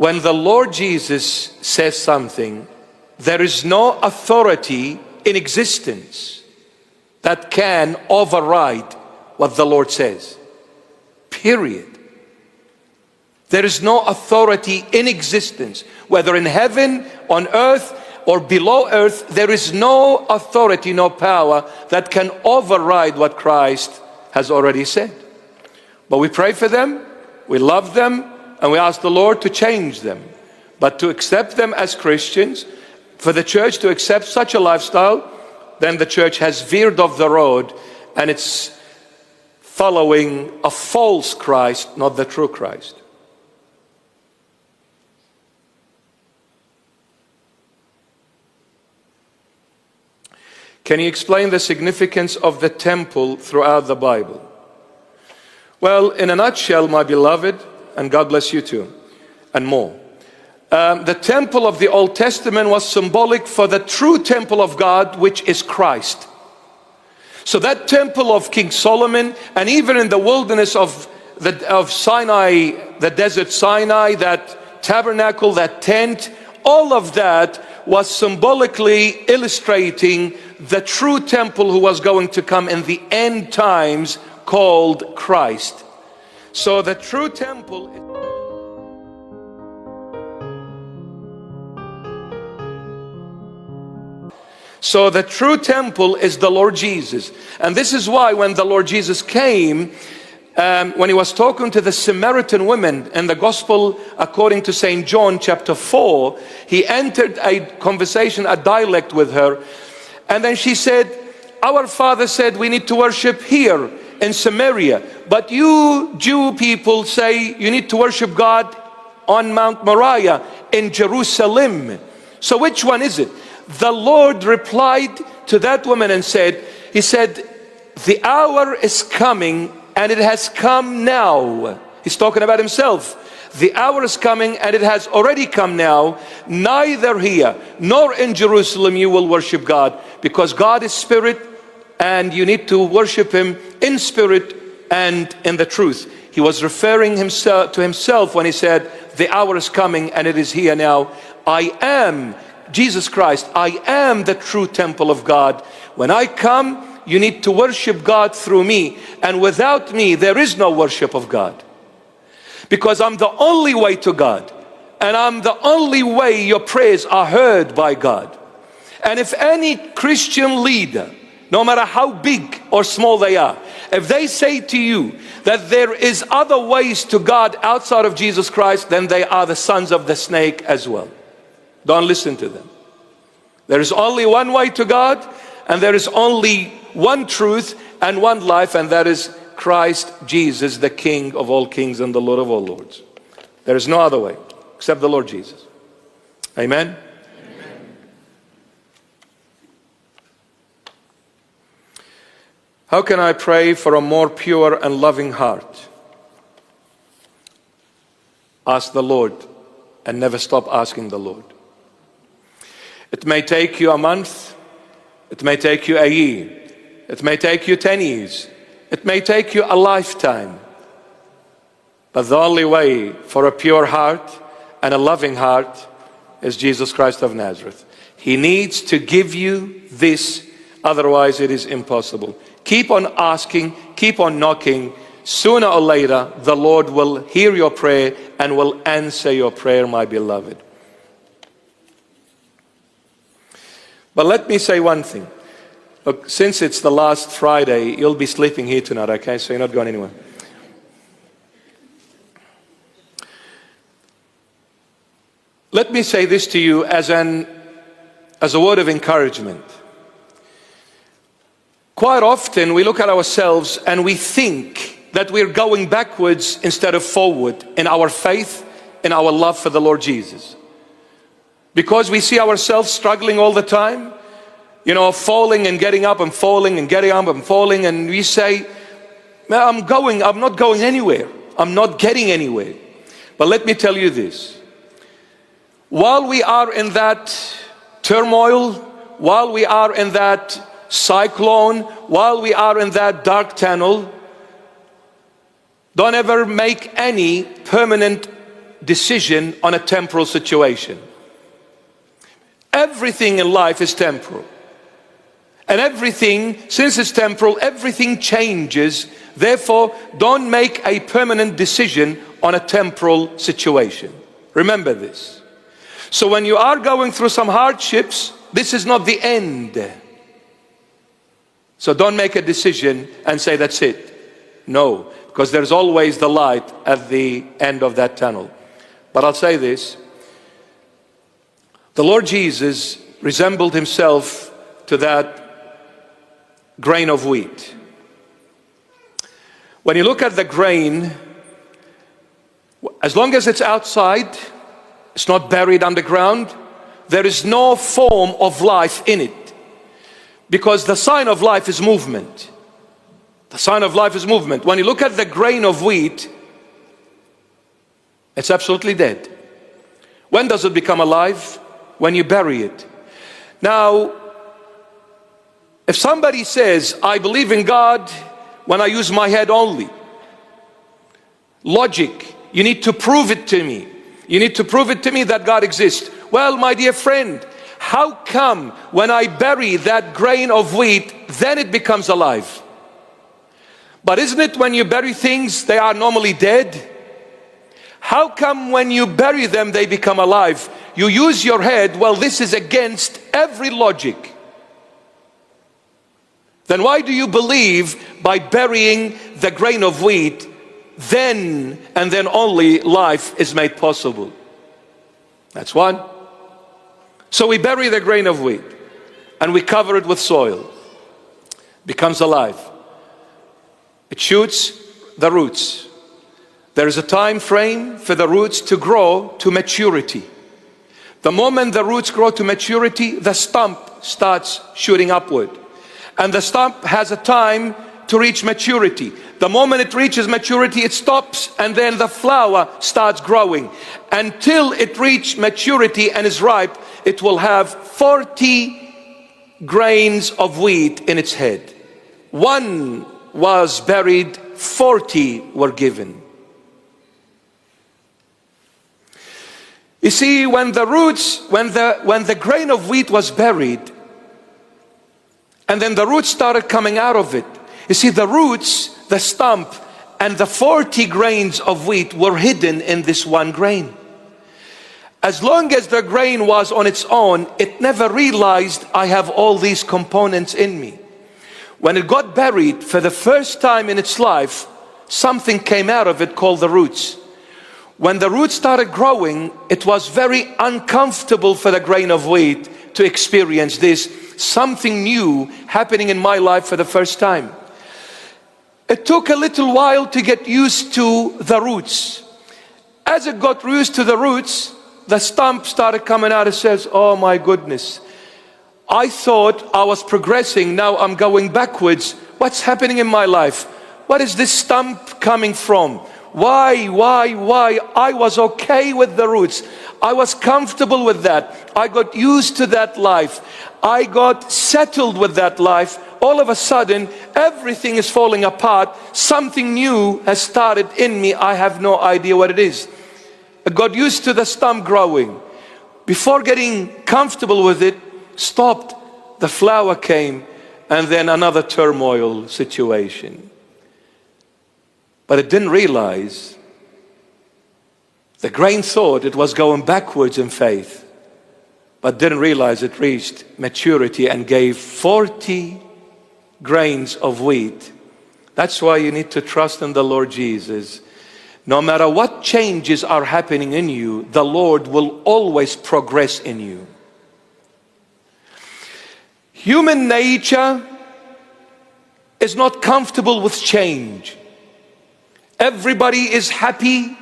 when the Lord Jesus says something, there is no authority in existence that can override what the Lord says. Period. There is no authority in existence, whether in heaven, on earth, or below earth. There is no authority, no power that can override what Christ has already said. But we pray for them, we love them, and we ask the Lord to change them. But to accept them as Christians, for the church to accept such a lifestyle, then the church has veered off the road and it's following a false Christ, not the true Christ. Can you explain the significance of the temple throughout the Bible? Well, in a nutshell, my beloved, and God bless you too, and more. The temple of the Old Testament was symbolic for the true temple of God, which is Christ. So that temple of King Solomon, and even in the wilderness of Sinai, the desert Sinai, that tabernacle, that tent, all of that was symbolically illustrating the true temple who was going to come in the end times, called Christ. So the true temple is the Lord Jesus. And this is why when the Lord Jesus came, when he was talking to the Samaritan woman in the Gospel according to St. John chapter 4, he entered a conversation, a dialogue with her. And then she said, our father said we need to worship here in Samaria, but you Jew people say you need to worship God on Mount Moriah in Jerusalem. So which one is it? The Lord replied to that woman and said, he said, the hour is coming and it has come now. He's talking about himself. The hour is coming and it has already come now. Neither here nor in Jerusalem you will worship God, because God is spirit and you need to worship him in spirit and in the truth. He was referring to himself when he said, the hour is coming and it is here now. I am Jesus Christ. I am the true temple of God. When I come, you need to worship God through me. And without me, there is no worship of God. Because I'm the only way to God. And I'm the only way your prayers are heard by God. And if any Christian leader, no matter how big or small they are, if they say to you that there is other ways to God outside of Jesus Christ, then they are the sons of the snake as well. Don't listen to them. There is only one way to God, and there is only one truth and one life, and that is Christ Jesus, the King of all kings and the Lord of all lords. There is no other way except the Lord Jesus. Amen? Amen. How can I pray for a more pure and loving heart? Ask the Lord and never stop asking the Lord. It may take you a month, it may take you a year, it may take you 10 years, it may take you a lifetime. But the only way for a pure heart and a loving heart is Jesus Christ of Nazareth. He needs to give you this, otherwise it is impossible. Keep on asking, keep on knocking. Sooner or later, the Lord will hear your prayer and will answer your prayer, my beloved. But let me say one thing. Look, since it's the last Friday, you'll be sleeping here tonight, okay? So you're not going anywhere. Let me say this to you as a word of encouragement. Quite often we look at ourselves and we think that we're going backwards instead of forward in our faith, in our love for the Lord Jesus. Because we see ourselves struggling all the time, you know, falling and getting up and falling and getting up and falling, and we say, I'm not going anywhere. I'm not getting anywhere. But let me tell you this. While we are in that turmoil, while we are in that cyclone, while we are in that dark tunnel, don't ever make any permanent decision on a temporal situation. Everything in life is temporal. And everything, since it's temporal, everything changes. Therefore, don't make a permanent decision on a temporal situation. Remember this. So when you are going through some hardships, this is not the end. So don't make a decision and say that's it. No, because there's always the light at the end of that tunnel. But I'll say this. The Lord Jesus resembled himself to that grain of wheat. When you look at the grain, as long as it's outside, it's not buried underground, there is no form of life in it. Because the sign of life is movement. The sign of life is movement. When you look at the grain of wheat, it's absolutely dead. When does it become alive? When you bury it. Now, if somebody says, I believe in God when I use my head only. Logic, you need to prove it to me. You need to prove it to me that God exists. Well, my dear friend, how come when I bury that grain of wheat, then it becomes alive? But isn't it when you bury things, they are normally dead? How come when you bury them, they become alive? You use your head, well, this is against every logic. Then why do you believe by burying the grain of wheat, then and then only life is made possible? That's one. So we bury the grain of wheat and we cover it with soil. Becomes alive. It shoots the roots. There is a time frame for the roots to grow to maturity. The moment the roots grow to maturity, the stump starts shooting upward. And the stump has a time to reach maturity. The moment it reaches maturity, it stops, and then the flower starts growing. Until it reaches maturity and is ripe, it will have 40 grains of wheat in its head. One was buried, 40 were given. You see, when the roots, when the grain of wheat was buried, and then the roots started coming out of it. You see, the roots, the stump, and the 40 grains of wheat were hidden in this one grain. As long as the grain was on its own, it never realized I have all these components in me. When it got buried for the first time in its life, something came out of it called the roots. When the roots started growing, it was very uncomfortable for the grain of wheat to experience this. Something new happening in my life for the first time. It took a little while to get used to the roots. As it got used to the roots, the stump started coming out. It says, oh my goodness, I thought I was progressing, now I'm going backwards. What's happening in my life? What is this stump coming from? Why? I was okay with the roots. I was comfortable with that. I got used to that life. I got settled with that life. All of a sudden, everything is falling apart. Something new has started in me. I have no idea what it is. I got used to the stump growing. Before getting comfortable with it, stopped. The flower came, and then another turmoil situation. But it didn't realize, the grain thought it was going backwards in faith, but didn't realize it reached maturity and gave 40 grains of wheat. That's why you need to trust in the Lord Jesus. No matter what changes are happening in you, the Lord will always progress in you. Human nature is not comfortable with change. Everybody is happy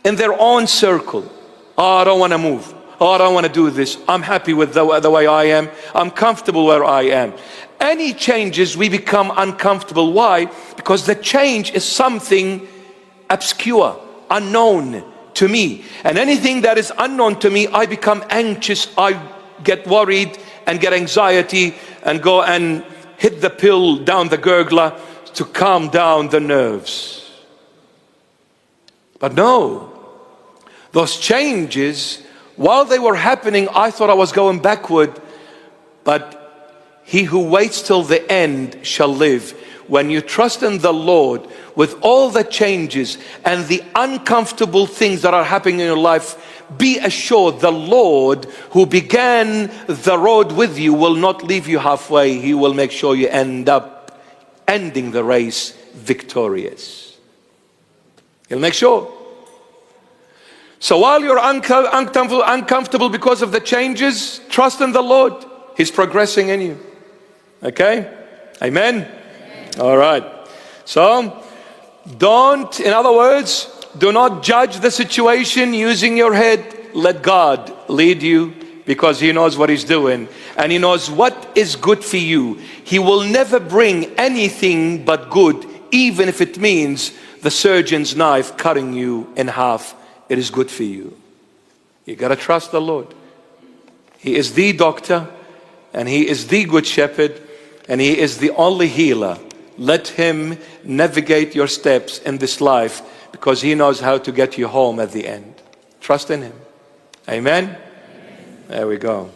in their own circle. Oh, I don't want to move. Oh, I don't want to do this. I'm happy with the way I am. I'm comfortable where I am. Any changes, we become uncomfortable. Why? Because the change is something obscure, unknown to me. And anything that is unknown to me, I become anxious. I get worried and get anxiety and go and hit the pill down the gurgler to calm down the nerves. But no, Those changes, while they were happening, I thought I was going backward, but he who waits till the end shall live. When you trust in the Lord with all the changes and the uncomfortable things that are happening in your life, be assured the Lord who began the road with you will not leave you halfway. He will make sure you end up ending the race victorious. He'll make sure. So while you're uncomfortable because of the changes, trust in the Lord. He's progressing in you. Okay? Amen? All right. So, in other words, do not judge the situation using your head. Let God lead you, because He knows what He's doing and He knows what is good for you. He will never bring anything but good, even if it means the surgeon's knife cutting you in half. It is good for you. You got to trust the Lord. He is the doctor, and He is the good shepherd, and He is the only healer. Let Him navigate your steps in this life, because He knows how to get you home at the end. Trust in Him. Amen? There we go.